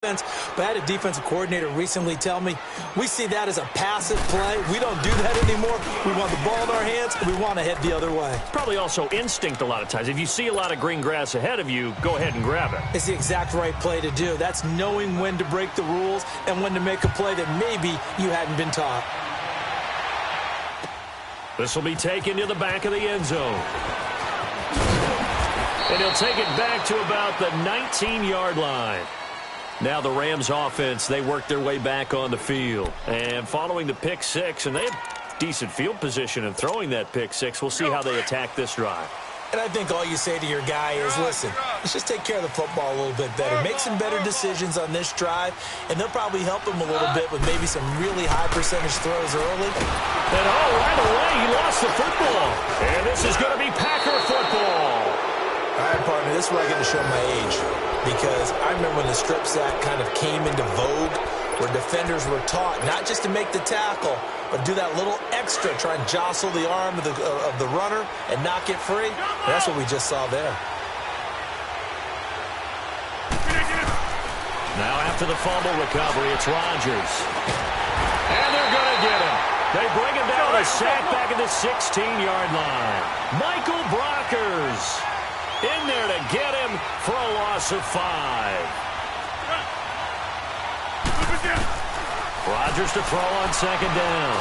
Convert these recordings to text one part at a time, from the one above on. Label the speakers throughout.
Speaker 1: But I had a defensive coordinator recently tell me, we see that as a passive play. We don't do that anymore. We want the ball in our hands, and we want to head the other way.
Speaker 2: Probably also instinct a lot of times. If you see a lot of green grass ahead of you, go ahead and grab it.
Speaker 1: It's the exact right play to do. That's knowing when to break the rules and when to make a play that maybe you hadn't been taught.
Speaker 2: This will be taken to the back of the end zone. And he'll take it back to about the 19-yard line. Now the Rams offense, they work their way back on the field. And following the pick six, and they have decent field position in throwing that pick six. We'll see how they attack this drive.
Speaker 1: And I think all you say to your guy is, listen, let's just take care of the football a little bit better. Make some better decisions on this drive, and they'll probably help him a little bit with maybe some really high percentage throws early.
Speaker 2: And right away, he lost the football. And this is going to be Packer football.
Speaker 1: All right, partner, this is where I get to show my age. Because I remember when the strip sack kind of came into vogue, where defenders were taught not just to make the tackle, but do that little extra, try and jostle the arm of the runner and knock it free. And that's what we just saw there.
Speaker 2: Now after the fumble recovery, it's Rodgers. And they're going to get him. They bring him down a sack back at the 16-yard line. Michael Brockers in there to get him for a loss of 5. Rodgers to throw on second down.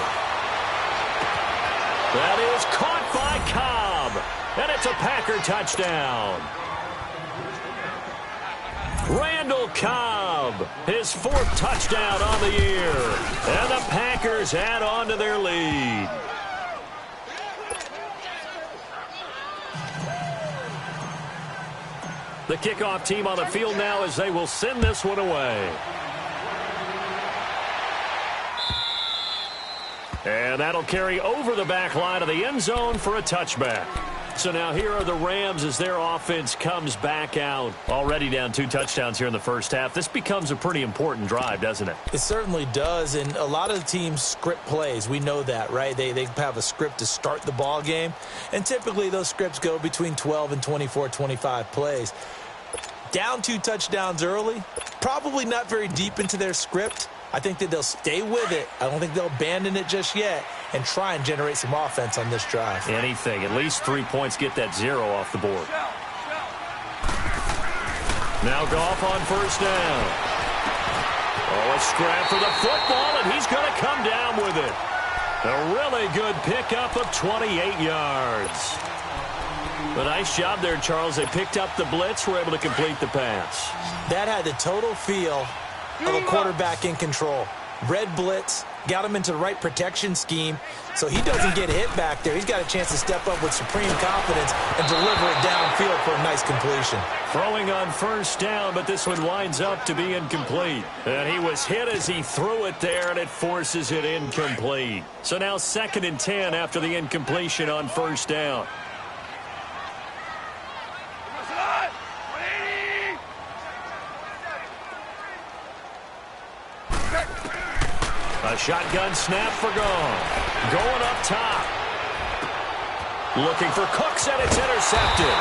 Speaker 2: That is caught by Cobb. And it's a Packer touchdown. Randall Cobb, his 4th touchdown on the year. And the Packers add on to their lead. The kickoff team on the field now as they will send this one away. And that'll carry over the back line of the end zone for a touchback. So now here are the Rams as their offense comes back out. Already down 2 touchdowns here in the first half. This becomes a pretty important drive, doesn't it?
Speaker 1: It certainly does, and a lot of the teams script plays. We know that, right? They have a script to start the ball game, and typically those scripts go between 12 and 24, 25 plays. Down 2 touchdowns early, probably not very deep into their script. I think that they'll stay with it. I don't think they'll abandon it just yet and try and generate some offense on this drive.
Speaker 2: Anything. At least 3 points, get that 0 off the board. Now Goff on first down. Oh, a scrap for the football, and he's going to come down with it. A really good pickup of 28 yards. A nice job there, Charles. They picked up the blitz, were able to complete the pass.
Speaker 1: That had the total feel of a quarterback in control. Red blitz, got him into the right protection scheme, so he doesn't get hit back there. He's got a chance to step up with supreme confidence and deliver it downfield for a nice completion.
Speaker 2: Throwing on first down, but this one winds up to be incomplete. And he was hit as he threw it there, and it forces it incomplete. So now 2nd and 10 after the incompletion on first down. A shotgun snap for Gone. Going up top. Looking for Cooks, and it's intercepted.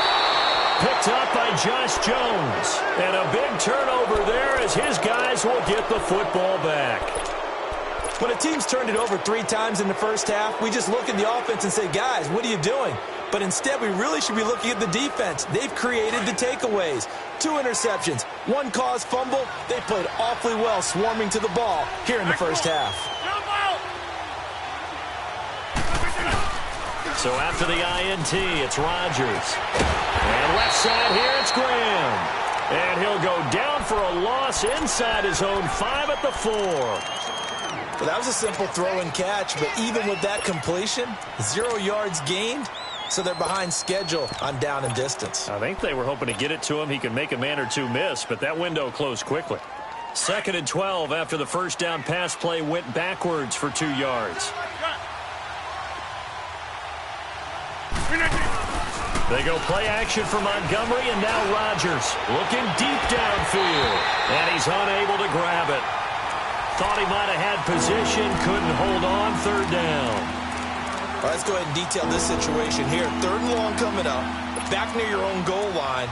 Speaker 2: Picked up by Josh Jones. And a big turnover there as his guys will get the football back.
Speaker 1: When a team's turned it over 3 times in the first half, we just look at the offense and say, guys, what are you doing? But instead, we really should be looking at the defense. They've created the takeaways. 2 interceptions, 1 caused fumble. They played awfully well swarming to the ball here in the first half.
Speaker 2: So after the INT, it's Rodgers. And left side here, it's Graham. And he'll go down for a loss inside his own 5 at the 4.
Speaker 1: Well, that was a simple throw and catch, but even with that completion, 0 yards gained. So they're behind schedule on down and distance.
Speaker 2: I think they were hoping to get it to him. He could make a man or 2 miss, but that window closed quickly. 2nd and 12 after the first down pass play went backwards for 2 yards. They go play action for Montgomery, and now Rodgers looking deep downfield. And he's unable to grab it. Thought he might have had position, couldn't hold on, 3rd down.
Speaker 1: Well, let's go ahead and detail this situation here. 3rd and long coming up, back near your own goal line.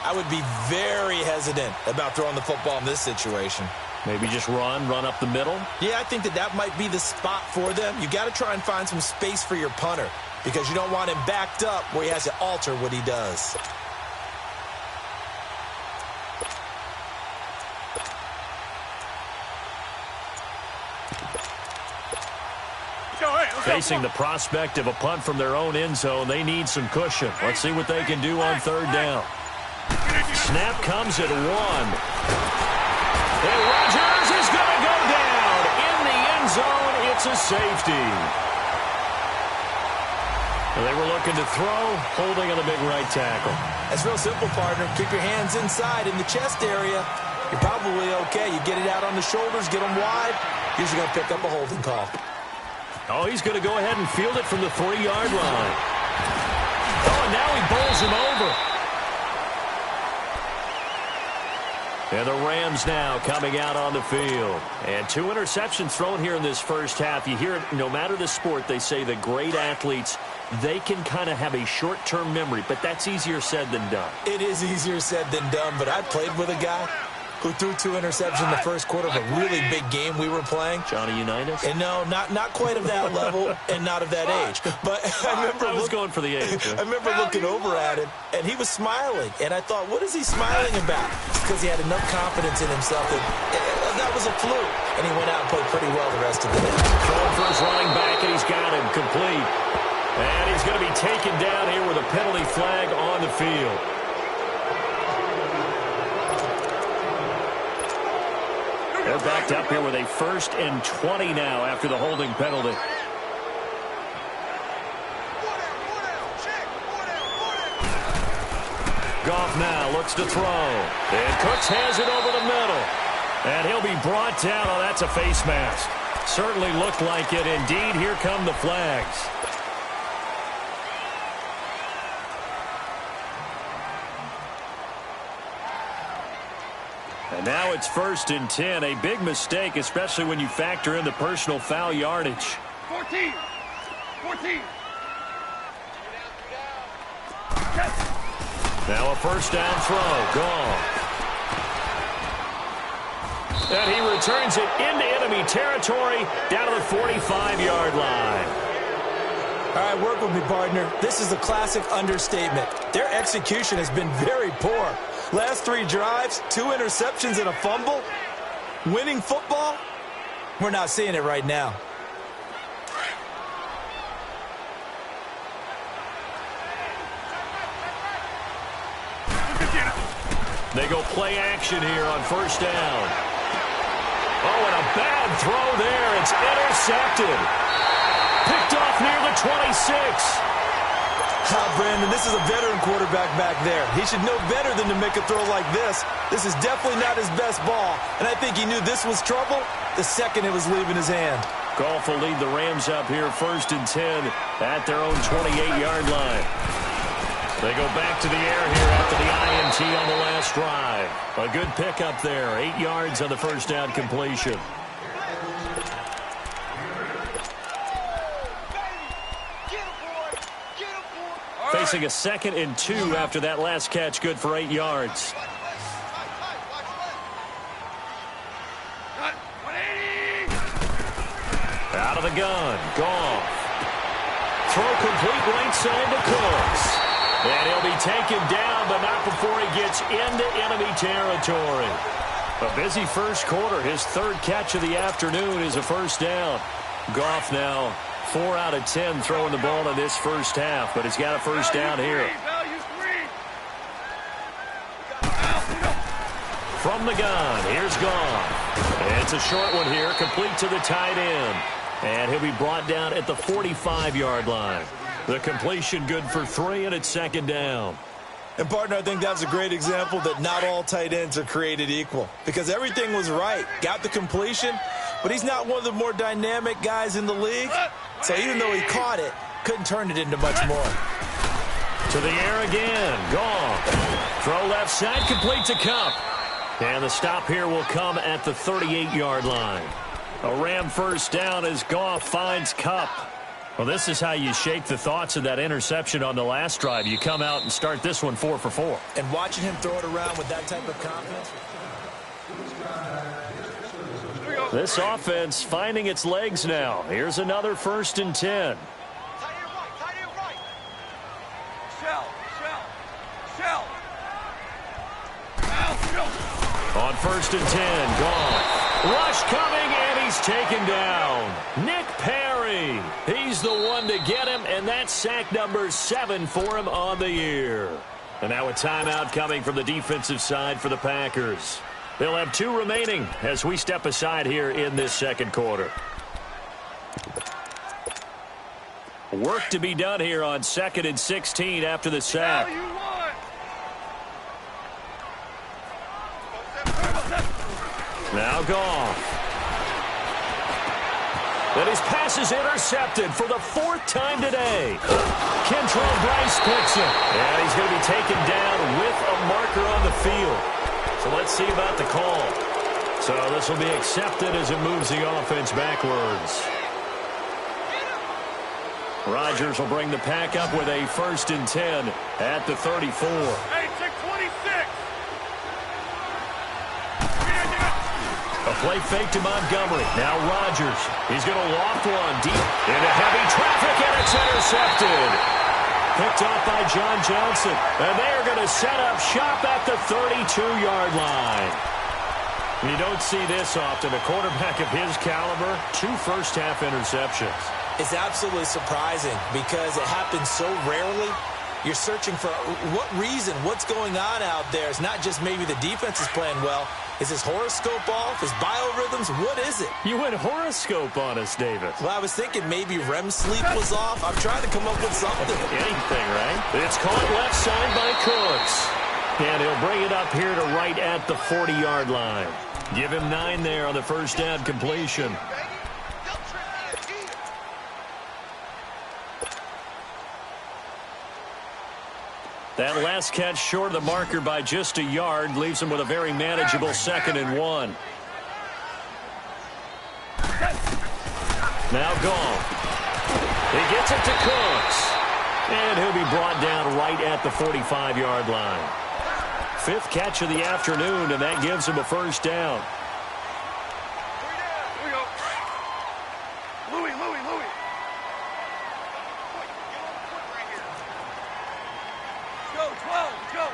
Speaker 1: I would be very hesitant about throwing the football in this situation.
Speaker 2: Maybe just run up the middle?
Speaker 1: Yeah, I think that might be the spot for them. You got to try and find some space for your punter because you don't want him backed up where he has to alter what he does.
Speaker 2: Facing the prospect of a punt from their own end zone, they need some cushion. Let's see what they can do on third down. Snap comes at 1. And Rodgers is going to go down. In the end zone, it's a safety. They were looking to throw, holding on the big right tackle.
Speaker 1: That's real simple, partner. Keep your hands inside in the chest area. You're probably okay. You get it out on the shoulders, get them wide. Usually going to pick up a holding call.
Speaker 2: Oh, he's going to go ahead and field it from the 3-yard line. Oh, and now he bowls him over. And the Rams now coming out on the field. And 2 interceptions thrown here in this first half. You hear it, no matter the sport, they say the great athletes, they can kind of have a short-term memory, but that's easier said than done.
Speaker 1: It is easier said than done, but I played with a guy who threw 2 interceptions in the first quarter of a really big game we were playing.
Speaker 2: Johnny Unitas?
Speaker 1: And no, not quite of that level and not of that age. But I
Speaker 2: was going for the age.
Speaker 1: I remember looking over at him, and he was smiling. And I thought, what is he smiling about? It's because he had enough confidence in himself that was a fluke. And he went out and played pretty well the rest of the day.
Speaker 2: Throwing for his running back, and he's got him complete. And he's going to be taken down here with a penalty flag on the field. They're backed up here with a 1st and 20 now after the holding penalty. Goff now looks to throw. And Cooks has it over the middle. And he'll be brought down. Oh, that's a face mask. Certainly looked like it. Indeed, here come the flags. And now it's 1st and 10. A big mistake, especially when you factor in the personal foul yardage.
Speaker 3: 14.
Speaker 2: Now a 1st down throw. Gone. And he returns it into enemy territory down to the 45-yard line.
Speaker 1: All right, work with me, partner. This is a classic understatement. Their execution has been very poor. Last 3 drives, 2 interceptions and a fumble. Winning football? We're not seeing it right now.
Speaker 2: They go play action here on 1st down. Oh, and a bad throw there. It's intercepted. Picked off near the 26.
Speaker 1: Brandon, this is a veteran quarterback back there. He should know better than to make a throw like this. This is definitely not his best ball, and I think he knew this was trouble the second it was leaving his hand.
Speaker 2: Goff will lead the Rams up here 1st and 10 at their own 28-yard line. They go back to the air here after the INT on the last drive. A good pickup there, 8 yards on the 1st down completion. Facing a 2nd and 2 after that last catch, good for 8 yards. Out of the gun, Goff. Throw complete right side to Cooks. And he'll be taken down, but not before he gets into enemy territory. A busy first quarter. His 3rd catch of the afternoon is a 1st down. Goff now 4 out of 10 throwing the ball in this first half, but he's got a 1st down here. From the gun, here's Goff. And it's a short one here, complete to the tight end. And he'll be brought down at the 45-yard line. The completion good for 3, and it's 2nd down.
Speaker 1: And, partner, I think that's a great example that not all tight ends are created equal. Because everything was right. Got the completion, but he's not one of the more dynamic guys in the league. So even though he caught it, couldn't turn it into much more.
Speaker 2: To the air again. Goff. Throw left side, complete to Kupp. And the stop here will come at the 38-yard line. A Ram 1st down as Goff finds Kupp. Well, this is how you shake the thoughts of that interception on the last drive. You come out and start this one 4 for 4.
Speaker 1: And watching him throw it around with that type of confidence.
Speaker 2: This offense finding its legs now. Here's another 1st and 10. On 1st and 10, Goff. Rush coming, and he's taken down. Nick Perry. He's the one to get him, and that's sack number 7 for him on the year. And now a timeout coming from the defensive side for the Packers. They'll have 2 remaining as we step aside here in this second quarter. Work to be done here on 2nd and 16 after the sack. Now Goff. And his pass is intercepted for the 4th time today. Kentrell Brice picks it. And he's going to be taken down with a marker on the field. So let's see about the call. So this will be accepted as it moves the offense backwards. Rodgers will bring the pack up with a 1st and 10 at the 34.
Speaker 3: Hey, 626.
Speaker 2: A play fake to Montgomery. Now Rodgers. He's going to loft one deep into heavy traffic, and it's intercepted. Picked off by John Johnson. And they are going to set up shop at the 32-yard line. You don't see this often. A quarterback of his caliber, 2 first-half interceptions.
Speaker 1: It's absolutely surprising because it happens so rarely. You're searching for what reason, what's going on out there. It's not just maybe the defense is playing well. Is his horoscope off? His biorhythms? What is it?
Speaker 2: You went horoscope on us, David.
Speaker 1: Well, I was thinking maybe REM sleep was off. I'm trying to come up with something.
Speaker 2: Anything, right? It's caught left side by Cooks. And he'll bring it up here to right at the 40-yard line. Give him 9 there on the first down completion. That last catch short of the marker by just a yard leaves him with a very manageable 2nd and 1. Now Goff. He gets it to Cooks. And he'll be brought down right at the 45-yard line. 5th catch of the afternoon, and that gives him a first down.
Speaker 3: Here we go. Louis. Go, 12, go.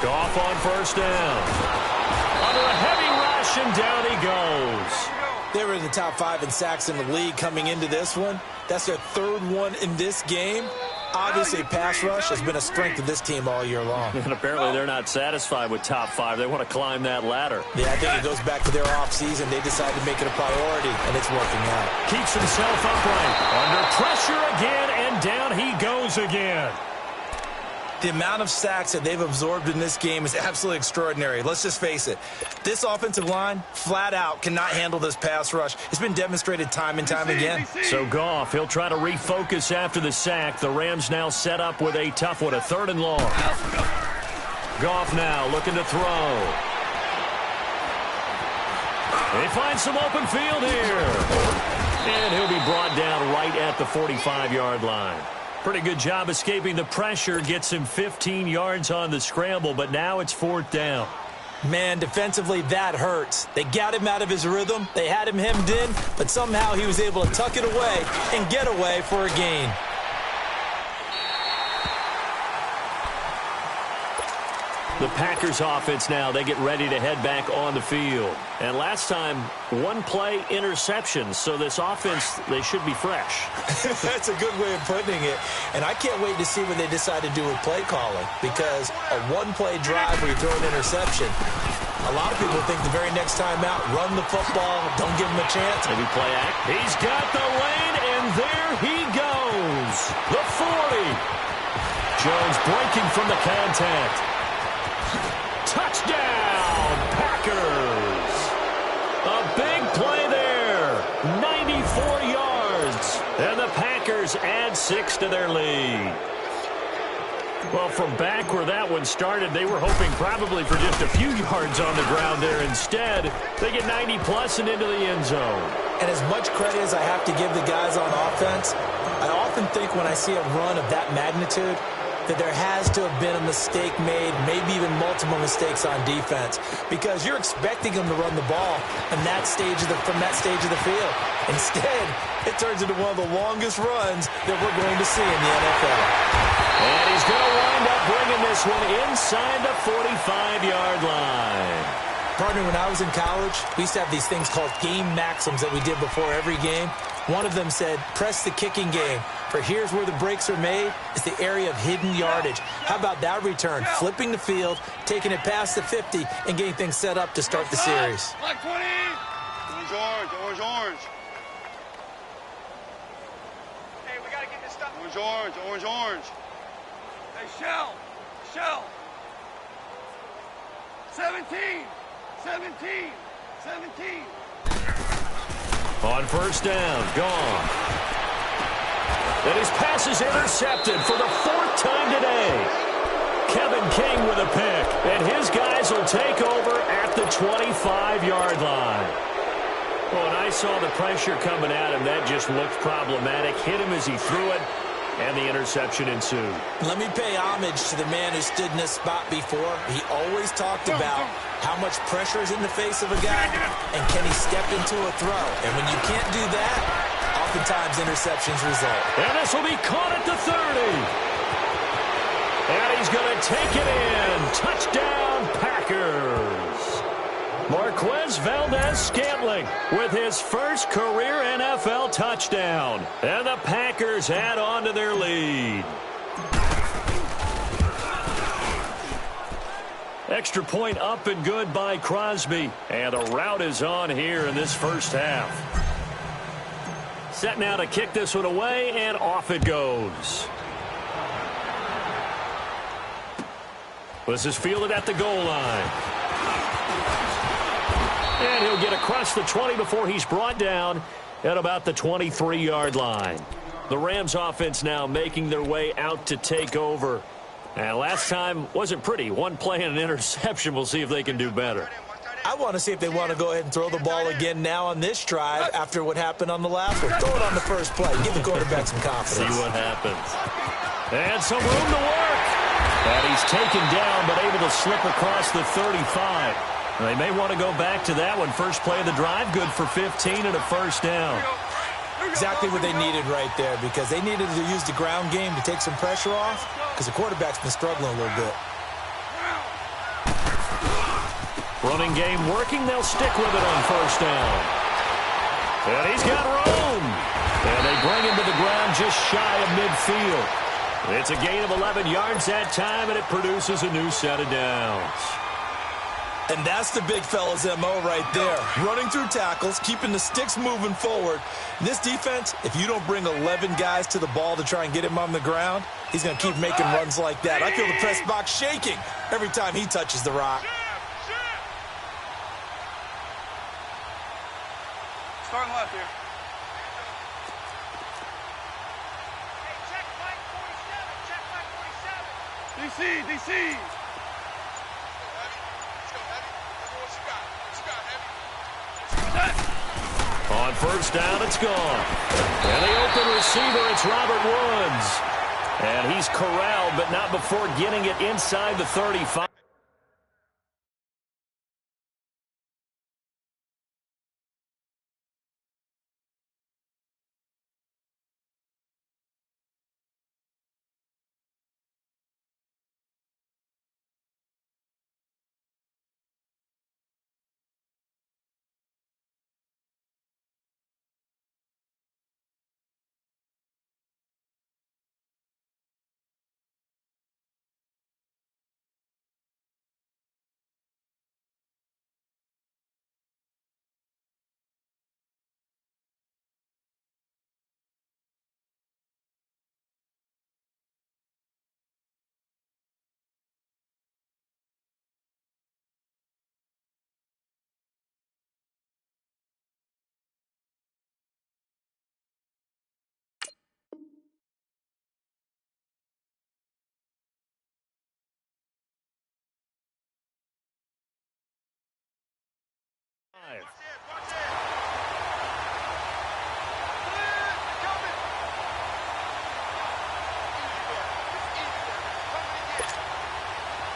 Speaker 2: Goff on first down. Under a heavy rush, and down he goes.
Speaker 1: They were in the top 5 in sacks in the league coming into this one. That's their 3rd one in this game. Obviously, pass rush has been a strength of this team all year long.
Speaker 2: And apparently they're not satisfied with top 5. They want to climb that ladder.
Speaker 1: Yeah, I think it goes back to their offseason. They decided to make it a priority, and it's working out.
Speaker 2: Keeps himself upright. Under pressure again, and down he goes again.
Speaker 1: The amount of sacks that they've absorbed in this game is absolutely extraordinary. Let's just face it. This offensive line, flat out, cannot handle this pass rush. It's been demonstrated time and time again.
Speaker 2: So Goff, he'll try to refocus after the sack. The Rams now set up with a tough one, a 3rd and long. Goff now looking to throw. He finds some open field here. And he'll be brought down right at the 45-yard line. Pretty good job escaping the pressure. Gets him 15 yards on the scramble, but now it's 4th down.
Speaker 1: Man, defensively, that hurts. They got him out of his rhythm. They had him hemmed in, but somehow he was able to tuck it away and get away for a gain.
Speaker 2: The Packers offense now, they get ready to head back on the field. And last time, 1 play interception. So this offense, they should be fresh.
Speaker 1: That's a good way of putting it. And I can't wait to see what they decide to do with play calling. Because a 1-play drive where you throw an interception, a lot of people think the very next time out, run the football, don't give him a chance.
Speaker 2: Maybe play act. He's got the lane, and there he goes. The 40. Jones breaking from the contact. Touchdown, Packers. A big play there. 94 yards. And the Packers add 6 to their lead. Well, from back where that one started, they were hoping probably for just a few yards on the ground there. Instead, they get 90-plus and into the end zone.
Speaker 1: And as much credit as I have to give the guys on offense, I often think when I see a run of that magnitude that there has to have been a mistake made, maybe even multiple mistakes on defense, because you're expecting them to run the ball from that stage of the field. Instead, it turns into one of the longest runs that we're going to see in the NFL.
Speaker 2: And he's going to wind up bringing this one inside the 45-yard line.
Speaker 1: Partner, when I was in college, we used to have these things called game maxims that we did before every game. One of them said, press the kicking game. For here's where the breaks are made. It's the area of hidden yardage. How about that return? Flipping the field, taking it past the 50, and getting things set up to start the series.
Speaker 3: Black 20. Orange, orange, orange, orange. Hey, we got to get this stuff. Orange, orange, orange, orange. Hey, shell. 17. 17.
Speaker 2: On first down, gone. And his pass is intercepted for the 4th time today. Kevin King with a pick, and his guys will take over at the 25-yard line. Well, and I saw the pressure coming at him. That just looked problematic. Hit him as he threw it, and the interception ensued.
Speaker 1: Let me pay homage to the man who stood in this spot before. He always talked about how much pressure is in the face of a guy, and can he step into a throw. And when you can't do that, oftentimes interceptions result.
Speaker 2: And this will be caught at the 30. And he's going to take it in. Touchdown, Packers. Marquez Valdez-Scantling with his first career NFL touchdown. And the Packers add on to their lead. Extra point up and good by Crosby. And the route is on here in this first half. Set now to kick this one away, and off it goes. This is fielded at the goal line. And he'll get across the 20 before he's brought down at about the 23-yard line. The Rams offense now making their way out to take over. And last time wasn't pretty. One play and an interception. We'll see if they can do better.
Speaker 1: I want to see if they want to go ahead and throw the ball again now on this drive after what happened on the last one. Throw it on the first play. Give the quarterback some confidence.
Speaker 2: See what happens. And some room to work. And he's taken down but able to slip across the 35. They may want to go back to that one. First play of the drive, good for 15 and a first down.
Speaker 1: Exactly what they needed right there, because they needed to use the ground game to take some pressure off, because the quarterback's been struggling a little bit.
Speaker 2: Running game working. They'll stick with it on first down. And he's got room. And they bring him to the ground just shy of midfield. It's a gain of 11 yards that time, and it produces a new set of downs.
Speaker 1: And that's the big fella's MO right there. Running through tackles, keeping the sticks moving forward. This defense, if you don't bring 11 guys to the ball to try and get him on the ground, he's going to keep making runs like that. I feel the press box shaking every time he touches the rock.
Speaker 3: Starting left here. DC, DC.
Speaker 2: On first down, it's gone. And the open receiver, it's Robert Woods. And he's corralled, but not before getting it inside the 35.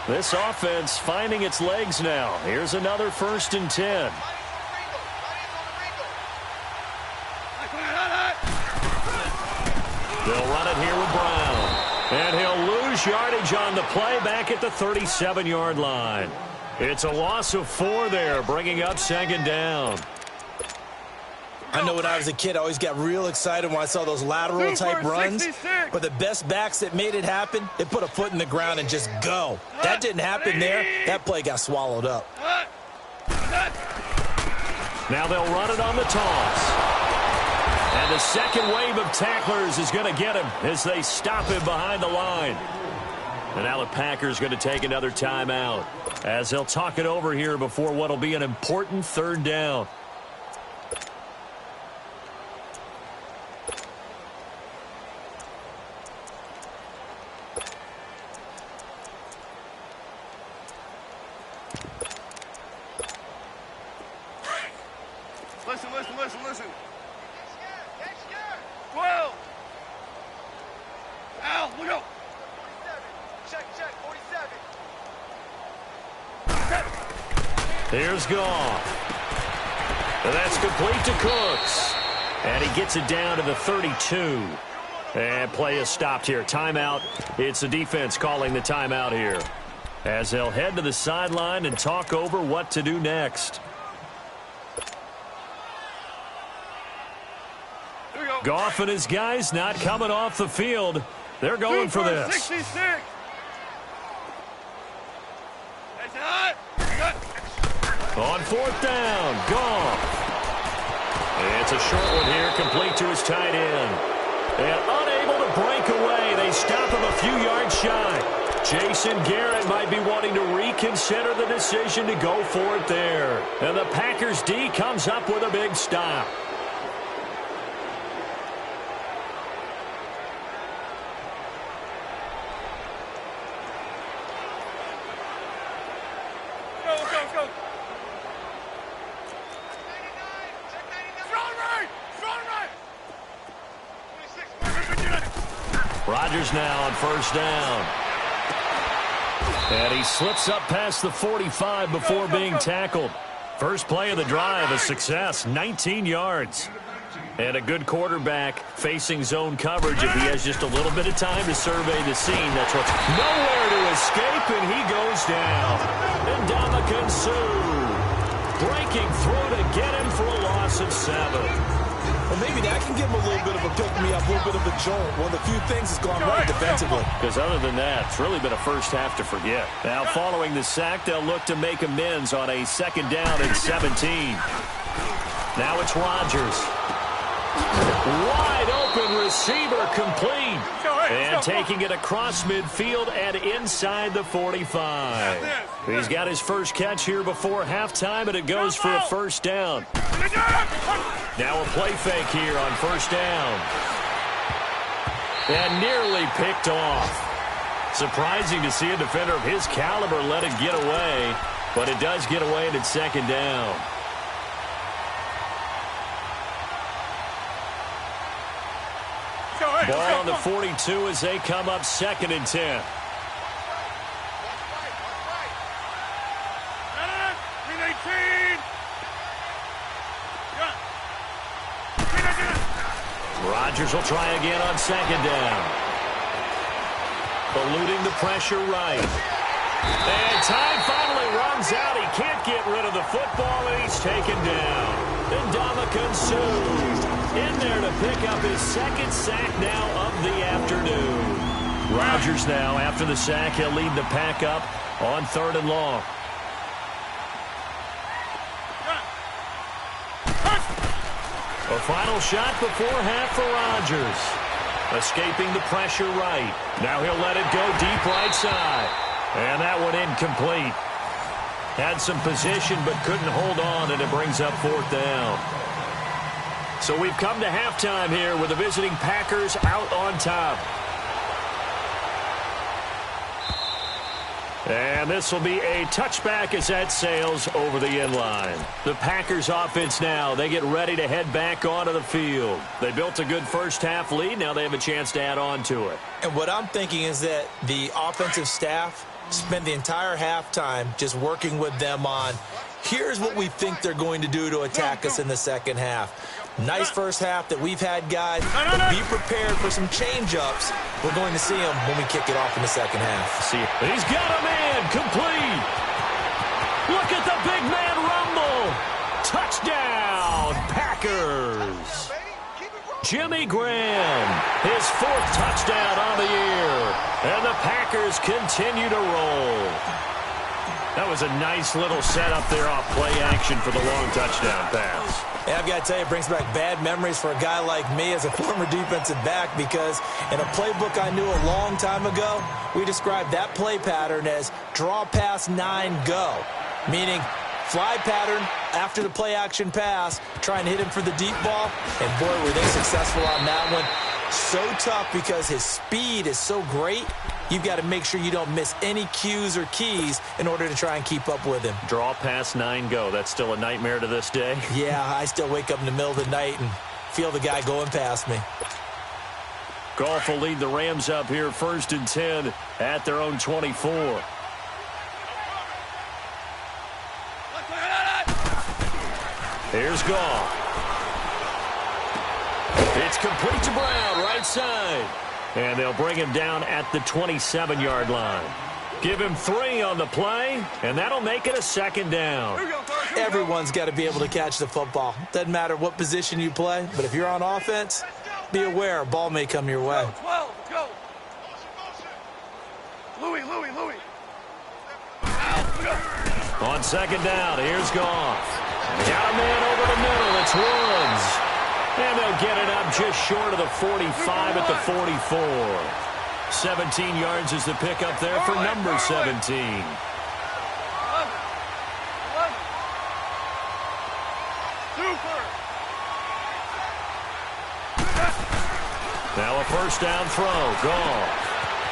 Speaker 2: This offense finding its legs now. Here's another 1st and 10. They'll run it here with Brown. And he'll lose yardage on the play back at the 37-yard line. It's a loss of 4 there, bringing up 2nd down.
Speaker 1: I know when I was a kid, I always got real excited when I saw those lateral-type runs.
Speaker 3: 66.
Speaker 1: But the best backs that made it happen, they put a foot in the ground and just go. That didn't happen there. That play got swallowed up.
Speaker 2: Now they'll run it on the toss. And the second wave of tacklers is going to get him as they stop him behind the line. And now the Packers going to take another timeout as they'll talk it over here before what will be an important 3rd down.
Speaker 3: Listen. 12. Al, look out. 47. Check, 47.
Speaker 2: Here's Goff. And that's complete to Cooks. And he gets it down to the 32. And play is stopped here. Timeout. It's the defense calling the timeout here, as they'll head to the sideline and talk over what to do next. Goff and his guys not coming off the field. They're going for this.
Speaker 3: 66. That's hot.
Speaker 2: On 4th down, Goff. It's a short one here, complete to his tight end. And unable to break away. They stop him a few yards shy. Jason Garrett might be wanting to reconsider the decision to go for it there. And the Packers D comes up with a big stop.
Speaker 3: Go.
Speaker 2: Rodgers now on 1st down. And he slips up past the 45 before being tackled. First play of the drive, a success, 19 yards. And a good quarterback facing zone coverage. If he has just a little bit of time to survey the scene, that's what's nowhere to escape, and he goes down. And Ndamukong Suh breaking through to get him for a loss of 7.
Speaker 1: Well, maybe that can give him a little bit of a pick-me-up, a little bit of a jolt. One of the few things has gone right defensively.
Speaker 2: Because other than that, it's really been a first half to forget. Now, following the sack, they'll look to make amends on a 2nd down and 17. Now it's Rodgers. Wide open receiver complete. And taking it across midfield and inside the 45. He's got his first catch here before halftime, and it goes for a 1st down. Now a play fake here on 1st down. And nearly picked off. Surprising to see a defender of his caliber let it get away, but it does get away, and it's 2nd down. Ball on the 42 as they come up 2nd and 10. Rodgers will try again on 2nd down. Eluding the pressure right. And time finally runs out. He can't get rid of the football, and he's taken down. Ndamukong Suh in there to pick up his 2nd sack now of the afternoon. Rodgers now, after the sack, he'll lead the pack up on 3rd and long. A final shot before half for Rodgers. Escaping the pressure right. Now he'll let it go deep right side. And that one incomplete. Had some position but couldn't hold on, and it brings up 4th down. So we've come to halftime here with the visiting Packers out on top. And this will be a touchback as that sails over the end line. The Packers offense now, they get ready to head back onto the field. They built a good first half lead. Now they have a chance to add on to it.
Speaker 1: And what I'm thinking is that the offensive staff Spent the entire halftime just working with them on, here's what we think they're going to do to attack us in the second half. Nice first half that we've had, guys, but be prepared for some change-ups. We're going to see them when we kick it off in the second half.
Speaker 2: He's got a man complete. Look at the big man rumble. Touchdown, Packers. Jimmy Graham, his 4th touchdown on the year. And the Packers continue to roll. That was a nice little setup there off play action for the long touchdown pass.
Speaker 1: And I've got to tell you, it brings back bad memories for a guy like me as a former defensive back, because in a playbook I knew a long time ago, we described that play pattern as draw pass 9 go, meaning fly pattern after the play action pass, trying to hit him for the deep ball, and boy, were they successful on that one. So tough because his speed is so great, you've got to make sure you don't miss any cues or keys in order to try and keep up with him.
Speaker 2: Draw pass 9 go. That's still a nightmare to this day?
Speaker 1: Yeah, I still wake up in the middle of the night and feel the guy going past me.
Speaker 2: Goff will lead the Rams up here 1st and 10 at their own 24. Here's Goff. It's complete to Brown, right side. And they'll bring him down at the 27-yard line. Give him 3 on the play, and that'll make it a 2nd down.
Speaker 1: Everyone's got to be able to catch the football. Doesn't matter what position you play, but if you're on offense, be aware a ball may come your way.
Speaker 3: 12, go. Louis.
Speaker 2: On 2nd down, here's Goff. Got a man over the middle. It's Woods. And they'll get it up just short of the 45 at the 44. 17 yards is the pickup there for number 17. Now a 1st down throw. Goff.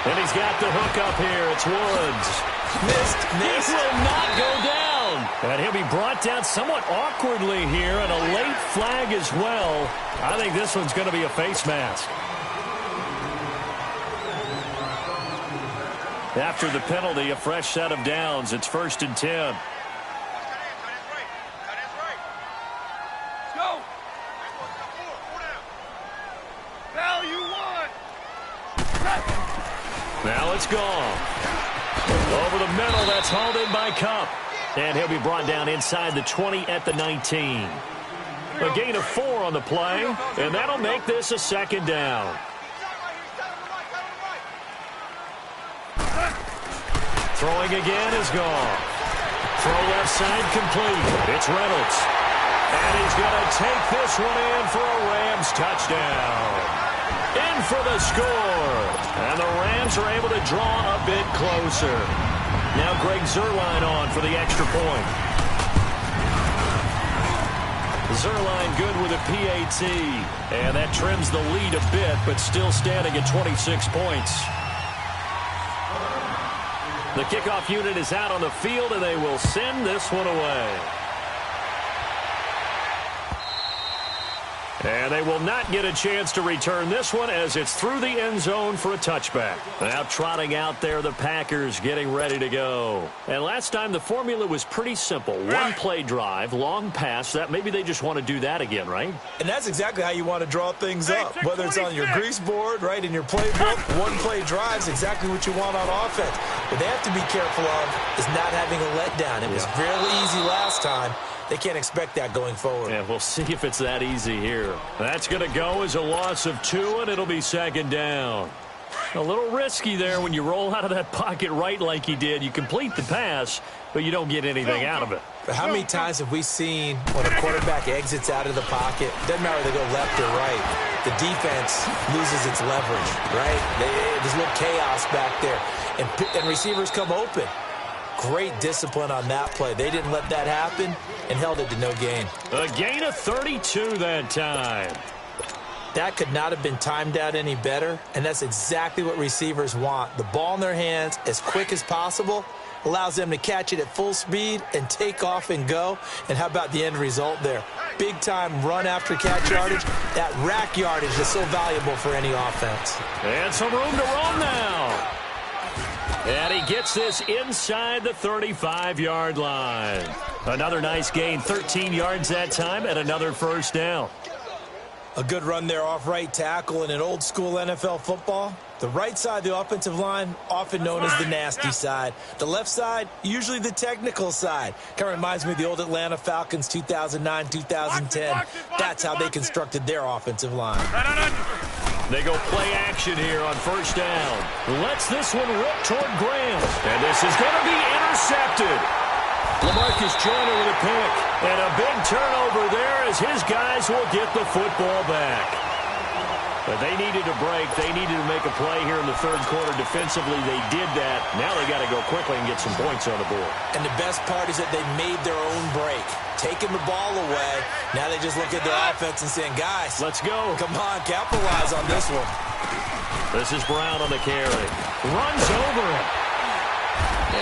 Speaker 2: And he's got the hook up here. It's Woods.
Speaker 1: Missed.
Speaker 2: He will not go down. And he'll be brought down somewhat awkwardly here, and a late flag as well. I think this one's going to be a face mask. After the penalty, a fresh set of downs. It's 1st and 10.
Speaker 3: Go. Value 1.
Speaker 2: Now it's gone. Over the middle, that's hauled in by Cup. And he'll be brought down inside the 20 at the 19. A gain of 4 on the play, and that'll make this a 2nd down. Throwing again is gone. Throw left side complete. It's Reynolds. And he's going to take this one in for a Rams touchdown. In for the score. And the Rams are able to draw a bit closer. Now Greg Zuerlein on for the extra point. Zuerlein good with a PAT. And that trims the lead a bit, but still standing at 26 points. The kickoff unit is out on the field, and they will send this one away. And they will not get a chance to return this one as it's through the end zone for a touchback. Now trotting out there, the Packers getting ready to go. And last time the formula was pretty simple. One play drive, long pass. That maybe they just want to do that again, right?
Speaker 1: And that's exactly how you want to draw things up. Whether it's on your grease board, right, in your playbook, one play drive is exactly what you want on offense. What they have to be careful of is not having a letdown. It was fairly easy last time. They can't expect that going forward.
Speaker 2: Yeah, we'll see if it's that easy here. That's going to go as a loss of 2, and it'll be 2nd down. A little risky there when you roll out of that pocket right like he did. You complete the pass, but you don't get anything out of it.
Speaker 1: But how many times have we seen when a quarterback exits out of the pocket, doesn't matter whether they go left or right, the defense loses its leverage, right? There's a little chaos back there, and receivers come open. Great discipline on that play. They didn't let that happen and held it to no gain.
Speaker 2: A gain of 32 that time.
Speaker 1: That could not have been timed out any better, and that's exactly what receivers want. The ball in their hands as quick as possible allows them to catch it at full speed and take off and go. And how about the end result there? Big-time run after catch yardage. That rack yardage is so valuable for any offense.
Speaker 2: And some room to run now. And he gets this inside the 35-yard line. Another nice gain, 13 yards that time, and another first down.
Speaker 1: A good run there off right tackle in an old-school NFL football. The right side of the offensive line, often known as the nasty side. The left side, usually the technical side. Kind of reminds me of the old Atlanta Falcons 2009-2010. That's how they constructed their offensive line.
Speaker 2: They go play action here on first down. Lets this one rip toward Graham. And this is going to be intercepted. LaMarcus Joyner with a pick. And a big turnover there as his guys will get the football back. But they needed a break. They needed to make a play here in the third quarter. Defensively, they did that. Now they got to go quickly and get some points on the board.
Speaker 1: And the best part is that they made their own break. Taking the ball away. Now they just look at their offense and saying, guys,
Speaker 2: let's go.
Speaker 1: Come on, capitalize on this one.
Speaker 2: This is Brown on the carry. Runs over it.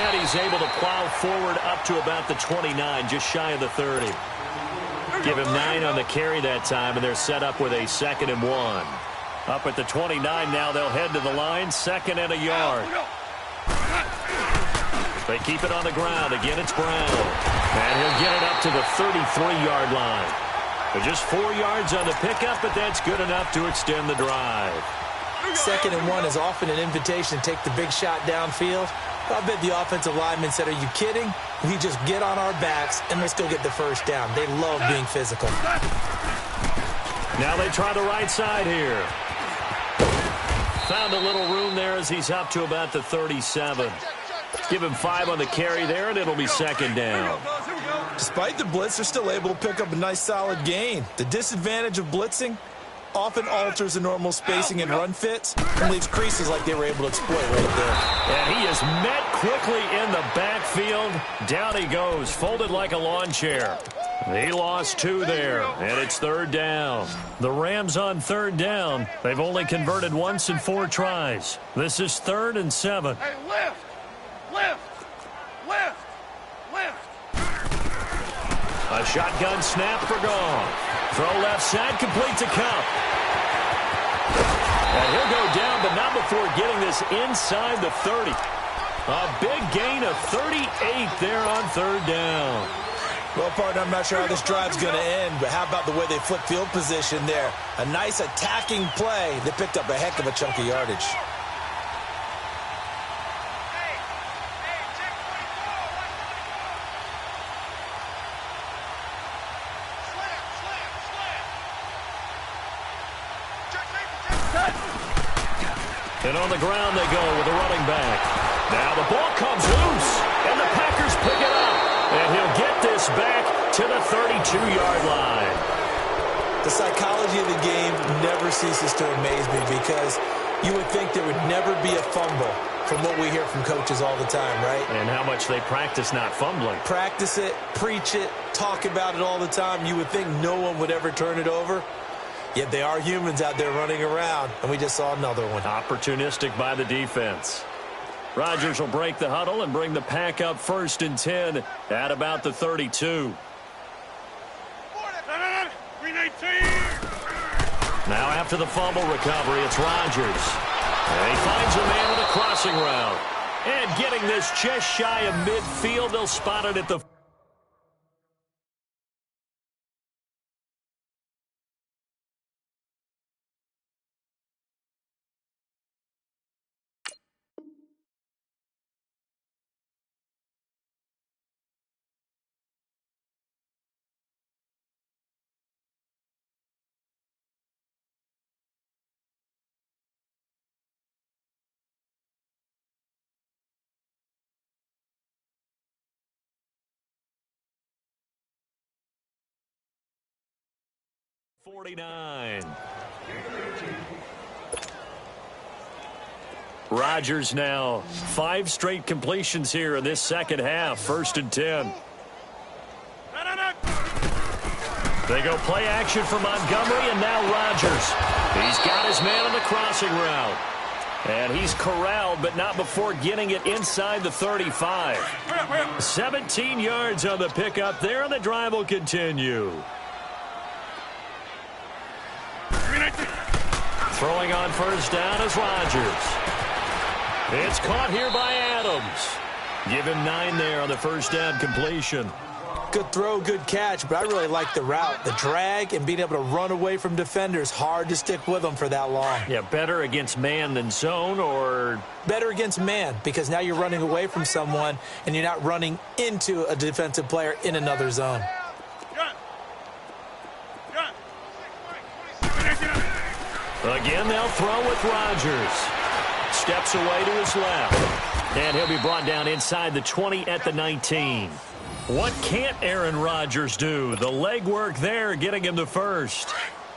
Speaker 2: And he's able to plow forward up to about the 29, just shy of the 30. Give him 9 on the carry that time, and they're set up with a 2nd and 1. Up at the 29 now, they'll head to the line, 2nd and a yard. They keep it on the ground. Again, it's Brown. And he'll get it up to the 33-yard line. They're just 4 yards on the pickup, but that's good enough to extend the drive.
Speaker 1: 2nd and 1 is often an invitation to take the big shot downfield. I bet the offensive lineman said, are you kidding? We just get on our backs and let's go get the first down. They love being physical.
Speaker 2: Now they try the right side here. Found a little room there as he's up to about the 37. Give him 5 on the carry there, and it'll be 2nd down.
Speaker 1: Despite the blitz, they're still able to pick up a nice solid gain. The disadvantage of blitzing often alters the normal spacing and run fits and leaves creases like they were able to exploit right there.
Speaker 2: And he is met quickly in the backfield. Down he goes, folded like a lawn chair. He lost 2 there, and it's 3rd down. The Rams on 3rd down. They've only converted once in 4 tries. This is 3rd and 7.
Speaker 3: Hey, lift! Lift! Lift! Lift!
Speaker 2: A shotgun snap for Goff. Throw left side, complete to Cup. And he'll go down, but not before getting this inside the 30. A big gain of 38 there on 3rd down.
Speaker 1: Well, partner, I'm not sure how this drive's going to end, but how about the way they flip field position there? A nice attacking play that picked up a heck of a chunk of yardage.
Speaker 2: And on the ground they go with a running back. Now the ball comes loose, and the Packers pick it up. And he'll get this back to the 32-yard line.
Speaker 1: The psychology of the game never ceases to amaze me because you would think there would never be a fumble from what we hear from coaches all the time, right?
Speaker 2: And how much they practice not fumbling.
Speaker 1: Practice it, preach it, talk about it all the time. You would think no one would ever turn it over. Yet they are humans out there running around, and we just saw another one.
Speaker 2: Opportunistic by the defense. Rodgers will break the huddle and bring the pack up 1st and 10 at about the 32. Now after the fumble recovery, it's Rodgers. And he finds a man with a crossing route. And getting this just shy of midfield, they'll spot it at the .49. Rodgers now 5 straight completions here in this second half. 1st and 10. They go play action for Montgomery, and now Rodgers. He's got his man on the crossing route. And he's corralled, but not before getting it inside the 35. 17 yards on the pickup there, and the drive will continue. Throwing on 1st down is Rodgers. It's caught here by Adams. Give him 9 there on the first down completion.
Speaker 1: Good throw, good catch, but I really like the route. The drag and being able to run away from defenders, hard to stick with them for that long.
Speaker 2: Yeah, better against man than zone, or?
Speaker 1: Better against man, because now you're running away from someone and you're not running into a defensive player in another zone.
Speaker 2: Again, they'll throw with Rodgers. Steps away to his left. And he'll be brought down inside the 20 at the 19. What can't Aaron Rodgers do? The legwork there getting him the first.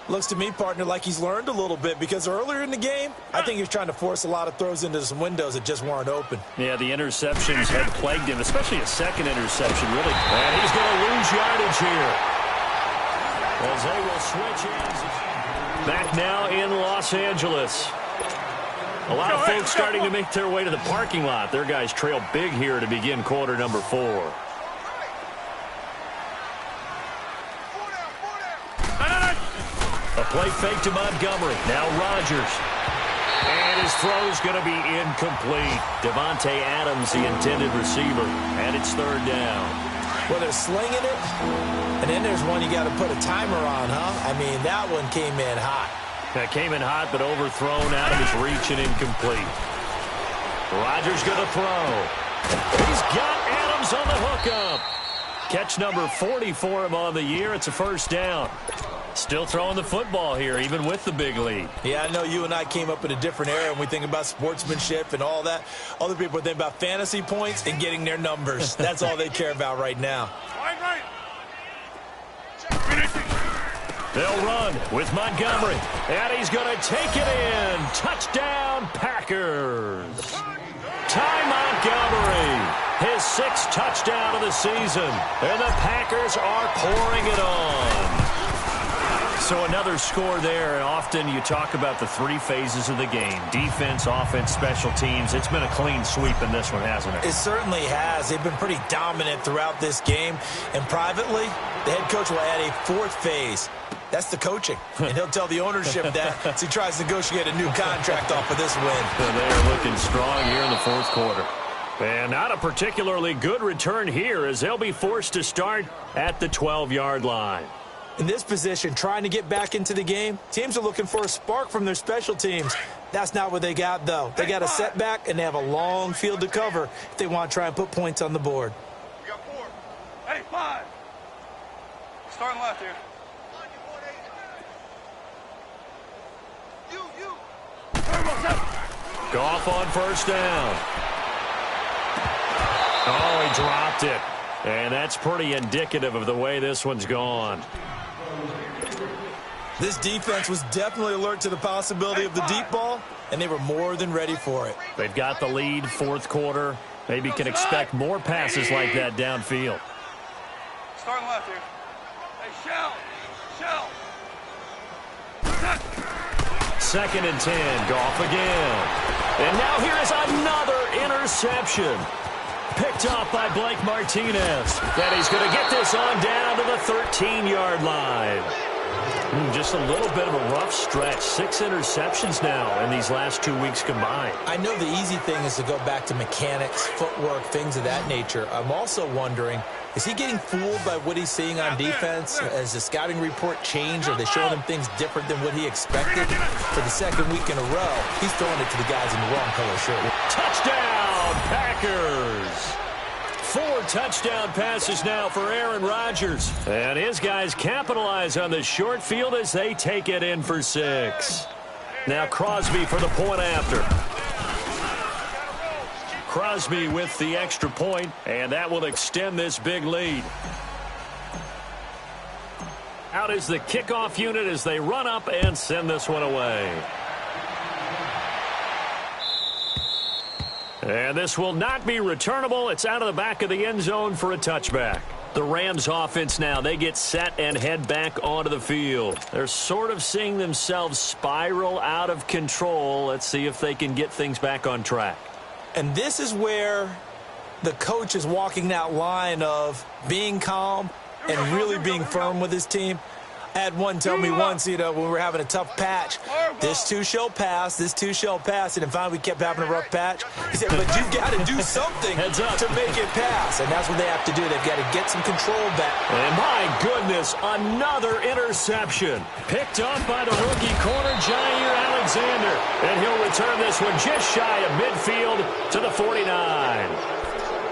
Speaker 1: Looks to me, partner, like he's learned a little bit, because earlier in the game, I think he was trying to force a lot of throws into some windows that just weren't open.
Speaker 2: Yeah, the interceptions had plagued him, especially a second interception, really. And he's going to lose yardage here as they will switch ends. Back now in Los Angeles. A lot of folks starting to make their way to the parking lot. Their guys trail big here to begin quarter number 4. A play fake to Montgomery. Now Rodgers. And his throw's going to be incomplete. Devontae Adams, the intended receiver. And it's third down.
Speaker 1: Well, they're slinging it. And then there's one you got to put a timer on, huh? I mean, that one came in hot.
Speaker 2: That came in hot, but overthrown out of his reach and incomplete. Rodgers going to throw. He's got Adams on the hookup. Catch number 40 for him on the year. It's a first down. Still throwing the football here, even with the big lead.
Speaker 1: Yeah, I know you and I came up in a different era when we think about sportsmanship and all that. Other people think about fantasy points and getting their numbers. That's all they care about right now.
Speaker 2: They'll run with Montgomery, and he's going to take it in. Touchdown, Packers. Ty Montgomery, his 6th touchdown of the season, and the Packers are pouring it on. So another score there, and often you talk about the 3 phases of the game. Defense, offense, special teams. It's been a clean sweep in this one, hasn't it?
Speaker 1: It certainly has. They've been pretty dominant throughout this game. And privately, the head coach will add a 4th phase. That's the coaching. And he'll tell the ownership that as he tries to negotiate a new contract off of this win.
Speaker 2: So they are looking strong here in the 4th quarter. And not a particularly good return here, as they'll be forced to start at the 12-yard line.
Speaker 1: In this position, trying to get back into the game, teams are looking for a spark from their special teams. That's not what they got, though. They got a setback, and they have a long field to cover if they want to try and put points on the board.
Speaker 3: We got 4. Hey, 5. Starting left here.
Speaker 2: Goff on first down. Oh, he dropped it. And that's pretty indicative of the way this one's gone.
Speaker 1: This defense was definitely alert to the possibility of the deep ball, and they were more than ready for it.
Speaker 2: They've got the lead, 4th quarter. Maybe can expect more passes like that downfield.
Speaker 3: Starting left here. Hey, Shell.
Speaker 2: 2nd and 10. Goff again. And now here is another interception. Picked off by Blake Martinez. And he's going to get this on down to the 13-yard line. Just a little bit of a rough stretch. 6 interceptions now in these last 2 weeks combined.
Speaker 1: I know the easy thing is to go back to mechanics, footwork, things of that nature. I'm also wondering, is he getting fooled by what he's seeing on defense? Has the scouting report changed? Are they showing him things different than what he expected? For the 2nd week in a row, he's throwing it to the guys in the wrong color shirt.
Speaker 2: Touchdown, Packers! 4 touchdown passes now for Aaron Rodgers. And his guys capitalize on the short field as they take it in for 6. Now Crosby for the point after. Crosby with the extra point, and that will extend this big lead. Out is the kickoff unit as they run up and send this one away. And this will not be returnable. It's out of the back of the end zone for a touchback. The Rams offense now, they get set and head back onto the field. They're sort of seeing themselves spiral out of control. Let's see if they can get things back on track.
Speaker 1: And this is where the coach is walking that line of being calm and really being firm with his team. Had one tell me once, when we were having a tough patch, this too shall pass, this too shall pass, and then finally we kept having a rough patch. He said, but you've got to do something to make it pass, and that's what they have to do. They've got to get some control back.
Speaker 2: And my goodness, another interception. Picked off by the rookie corner, Jair Alexander, and he'll return this one just shy of midfield to the 49.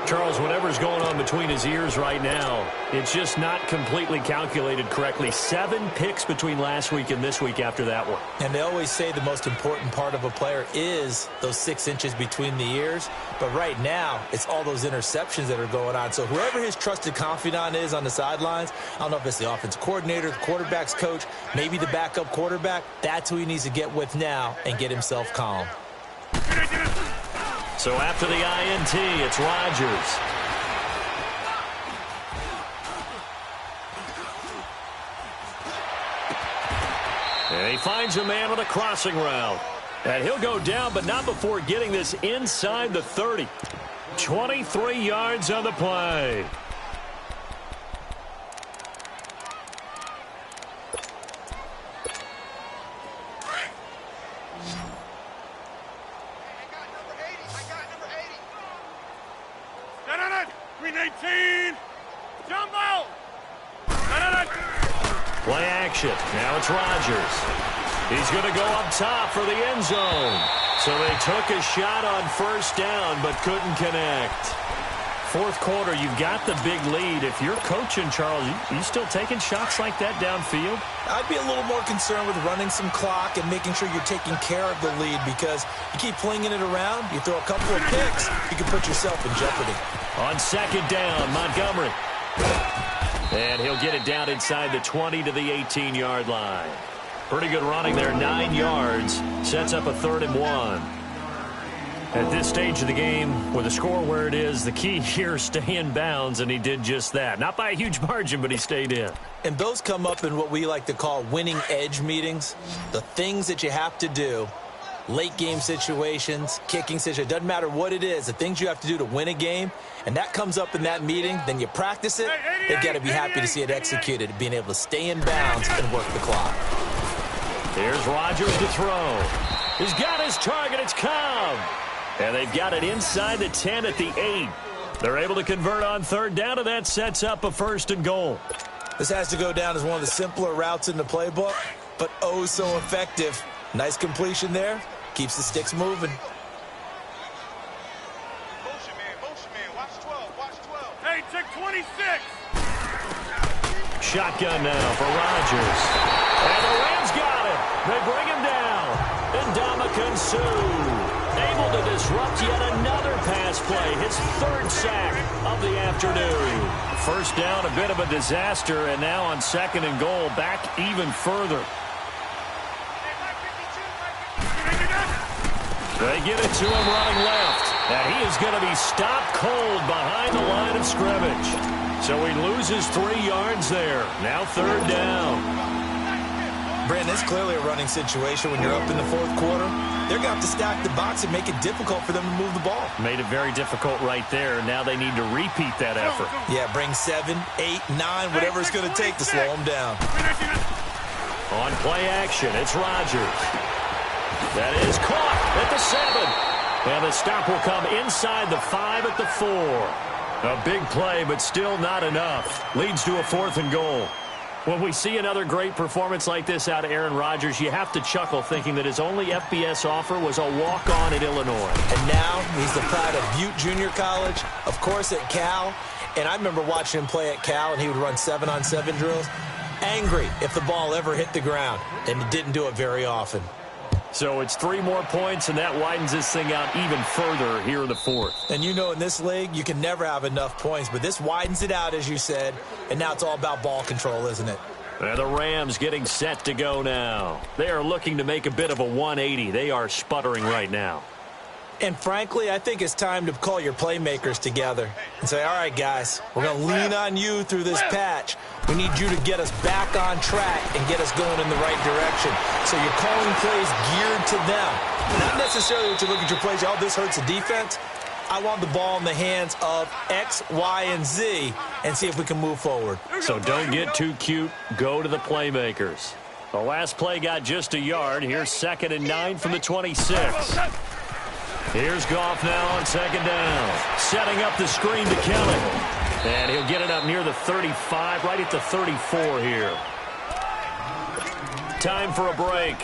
Speaker 2: Charles, whatever's going on between his ears right now, it's just not completely calculated correctly. 7 picks between last week and this week after that one.
Speaker 1: And they always say the most important part of a player is those 6 inches between the ears. But right now, it's all those interceptions that are going on. So whoever his trusted confidant is on the sidelines, I don't know if it's the offensive coordinator, the quarterback's coach, maybe the backup quarterback, that's who he needs to get with now and get himself calm.
Speaker 2: So after the INT, it's Rodgers. And he finds a man on a crossing route. And he'll go down, but not before getting this inside the 30. 23 yards on the play. Play action. Now it's Rodgers. He's going to go up top for the end zone. So they took a shot on first down, but couldn't connect. Fourth quarter, you've got the big lead. If you're coaching, Charles, you still taking shots like that downfield?
Speaker 1: I'd be a little more concerned with running some clock and making sure you're taking care of the lead, because you keep flinging it around, you throw a couple of picks, you can put yourself in jeopardy.
Speaker 2: On second down, Montgomery. And he'll get it down inside the 20 to the 18-yard line. Pretty good running there, 9 yards. Sets up a 3rd and 1. At this stage of the game, with the score where it is, the key here, stay in bounds, and he did just that. Not by a huge margin, but he stayed in.
Speaker 1: And those come up in what we like to call winning edge meetings. The things that you have to do, late game situations, kicking situations, doesn't matter what it is, the things you have to do to win a game, and that comes up in that meeting, then you practice it, they've got to be happy to see it executed, being able to stay in bounds and work the clock.
Speaker 2: Here's Rodgers to throw. He's got his target, it's Cobb. And they've got it inside the 10 at the 8. They're able to convert on 3rd down, and that sets up a 1st and goal.
Speaker 1: This has to go down as one of the simpler routes in the playbook, but oh so effective. Nice completion there. Keeps the sticks moving.
Speaker 3: Motion man. Watch 12. Watch 12.
Speaker 4: Hey, check 26.
Speaker 2: Shotgun now for Rodgers. And the Rams got him. They bring him down. And Ndamukong Suh able to disrupt yet another pass play. His 3rd sack of the afternoon. First down, a bit of a disaster, and now on 2nd and goal, back even further. They get it to him running left. And he is going to be stopped cold behind the line of scrimmage. So he loses 3 yards there. Now 3rd down.
Speaker 1: Brandon, it's clearly a running situation when you're up in the 4th quarter. They're going to have to stack the box and make it difficult for them to move the ball.
Speaker 2: Made it very difficult right there. Now they need to repeat that effort.
Speaker 1: Yeah, bring 7, 8, 9, whatever it's going to take to slow them down.
Speaker 2: On play action, it's Rodgers. That is caught at the 7. And the stop will come inside the 5 at the 4. A big play, but still not enough. Leads to a 4th and goal. When we see another great performance like this out of Aaron Rodgers, you have to chuckle thinking that his only FBS offer was a walk-on at Illinois.
Speaker 1: And now he's the pride of Butte Junior College, of course at Cal. And I remember watching him play at Cal, and he would run 7-on-7 drills. Angry if the ball ever hit the ground, and he didn't do it very often.
Speaker 2: So it's 3 more points, and that widens this thing out even further here in the 4th.
Speaker 1: And you know, in this league, you can never have enough points, but this widens it out, as you said, and now it's all about ball control, isn't it?
Speaker 2: And the Rams getting set to go now. They are looking to make a bit of a 180. They are sputtering right now.
Speaker 1: And frankly, I think it's time to call your playmakers together and say, all right, guys, we're going to lean on you through this patch. We need you to get us back on track and get us going in the right direction. So you're calling plays geared to them. Not necessarily what you look at your plays, oh, this hurts the defense. I want the ball in the hands of X, Y, and Z and see if we can move forward.
Speaker 2: So don't get too cute. Go to the playmakers. The last play got just a yard. Here's 2nd and 9 from the 26. Here's Goff now on 2nd down. Setting up the screen to Kelly. And he'll get it up near the 35, right at the 34 here. Time for a break.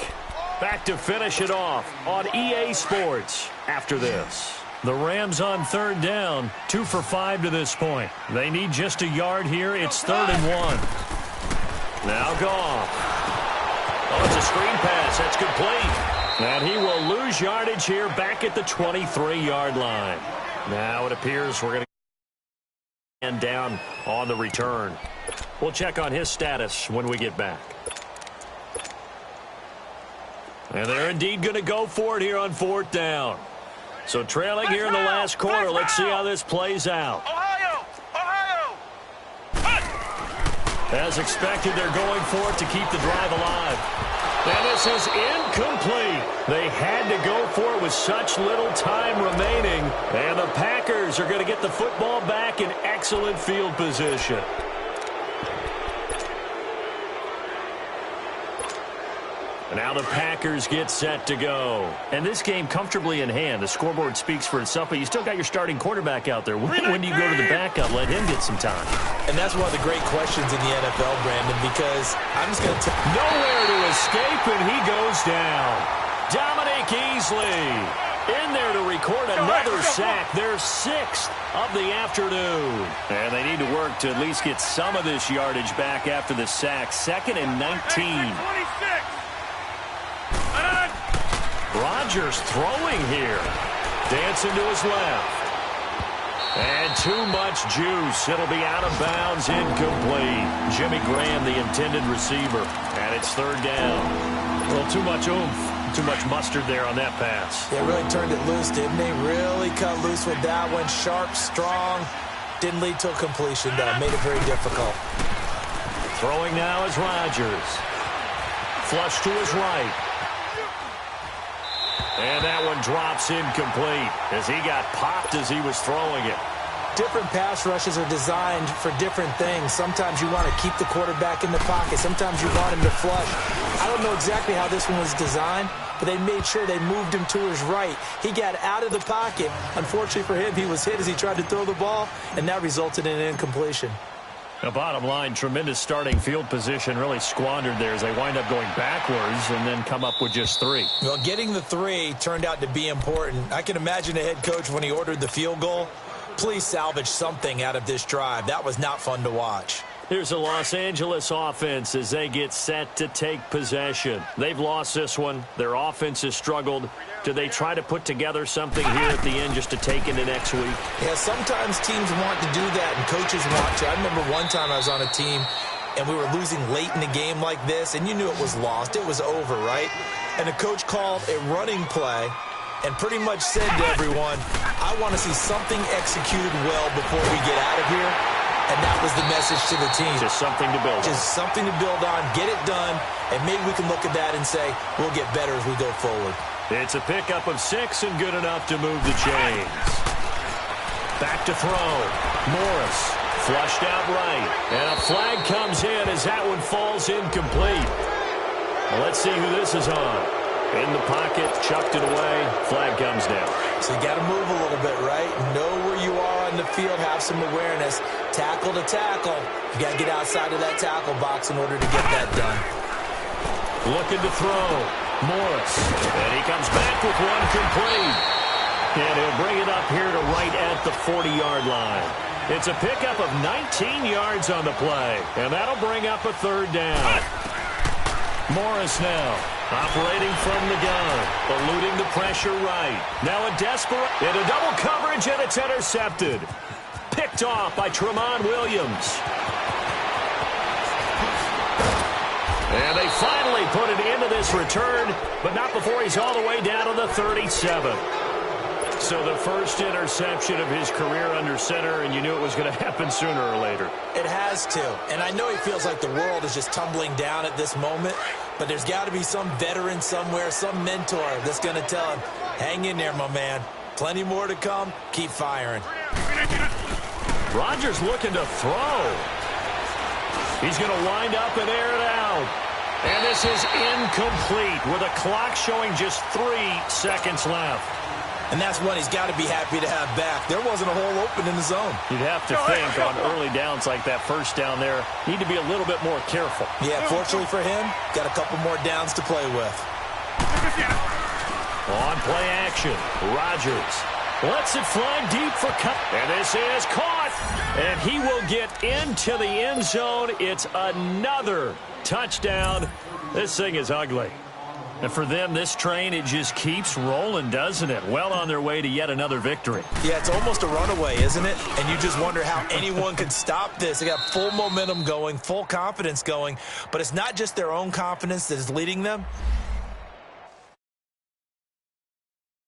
Speaker 2: Back to finish it off on EA Sports after this. The Rams on 3rd down, 2 for 5 to this point. They need just a yard here. It's 3rd and 1. Now Goff. Oh, it's a screen pass. That's complete. And he will lose yardage here back at the 23-yard line. Now it appears we're going to end down on the return. We'll check on his status when we get back. And they're indeed going to go for it here on 4th down. So trailing here in the last quarter. Let's see how this plays out.
Speaker 3: Ohio!
Speaker 2: As expected, they're going for it to keep the drive alive. And this is incomplete. They had to go for it with such little time remaining. And the Packers are going to get the football back in excellent field position. And now the Packers get set to go. And this game comfortably in hand. The scoreboard speaks for itself, but you still got your starting quarterback out there. When do you go to the backup? Let him get some time.
Speaker 1: And that's one of the great questions in the NFL, Brandon, because I'm just going to tell you.
Speaker 2: Nowhere to escape, and he goes down. Dominique Easley in there to record another sack. Their 6th of the afternoon. And they need to work to at least get some of this yardage back after the sack. 2nd and 19. Rodgers throwing here. Dancing to his left. And too much juice. It'll be out of bounds, incomplete. Jimmy Graham, the intended receiver. And it's 3rd down. A little too much oomph. Too much mustard there on that pass.
Speaker 1: They really turned it loose, didn't they? Really cut loose with that one. Sharp, strong. Didn't lead to a completion, though. Made it very difficult.
Speaker 2: Throwing now is Rodgers. Flush to his right. And that one drops incomplete as he got popped as he was throwing it.
Speaker 1: Different pass rushes are designed for different things. Sometimes you want to keep the quarterback in the pocket. Sometimes you want him to flush. I don't know exactly how this one was designed, but they made sure they moved him to his right. He got out of the pocket. Unfortunately for him, he was hit as he tried to throw the ball, and that resulted in an incompletion.
Speaker 2: The bottom line, tremendous starting field position really squandered there as they wind up going backwards and then come up with just 3.
Speaker 1: Well, getting the 3 turned out to be important. I can imagine the head coach when he ordered the field goal. Please salvage something out of this drive. That was not fun to watch.
Speaker 2: Here's the Los Angeles offense as they get set to take possession. They've lost this one. Their offense has struggled. Do they try to put together something here at the end just to take into next week?
Speaker 1: Yeah, sometimes teams want to do that and coaches want to. I remember one time I was on a team and we were losing late in the game like this, and you knew it was lost. It was over, right? And the coach called a running play and pretty much said to everyone, I want to see something executed well before we get out of here. And that was the message to the team.
Speaker 2: Just something to build on.
Speaker 1: Just something to build on, get it done, and maybe we can look at that and say, we'll get better as we go forward.
Speaker 2: It's a pickup of 6 and good enough to move the chains. Back to throw. Morris flushed out right. And a flag comes in as that one falls incomplete. Well, let's see who this is on. In the pocket, chucked it away. Flag comes down.
Speaker 1: So you got to move a little bit, right? Know where you are on the field, have some awareness. Tackle to tackle. You got to get outside of that tackle box in order to get that done.
Speaker 2: Looking to throw. Morris. And he comes back with one complete. And he'll bring it up here to right at the 40-yard line. It's a pickup of 19 yards on the play. And that'll bring up a 3rd down. Morris now. Operating from the gun, eluding the pressure right. Now a desperate, into double coverage, and it's intercepted. Picked off by Tramon Williams. And they finally put an end to this return, but not before he's all the way down to the 37. So the first interception of his career under center, and you knew it was going to happen sooner or later.
Speaker 1: It has to. And I know he feels like the world is just tumbling down at this moment, but there's got to be some veteran somewhere, some mentor that's going to tell him, hang in there, my man. Plenty more to come. Keep firing.
Speaker 2: Rodgers looking to throw. He's going to wind up and air it out. And this is incomplete with a clock showing just 3 seconds left.
Speaker 1: And that's one he's got to be happy to have back. There wasn't a hole open in the zone.
Speaker 2: You'd have to think on early downs like that first down there, need to be a little bit more careful.
Speaker 1: Yeah, fortunately for him, got a couple more downs to play with.
Speaker 2: On play action, Rodgers lets it fly deep for cut. And this is caught. And he will get into the end zone. It's another touchdown. This thing is ugly. And for them, this train, it just keeps rolling, doesn't it? Well on their way to yet another victory.
Speaker 1: Yeah, it's almost a runaway, isn't it? And you just wonder how anyone could stop this. They got full momentum going, full confidence going. But it's not just their own confidence that is leading them.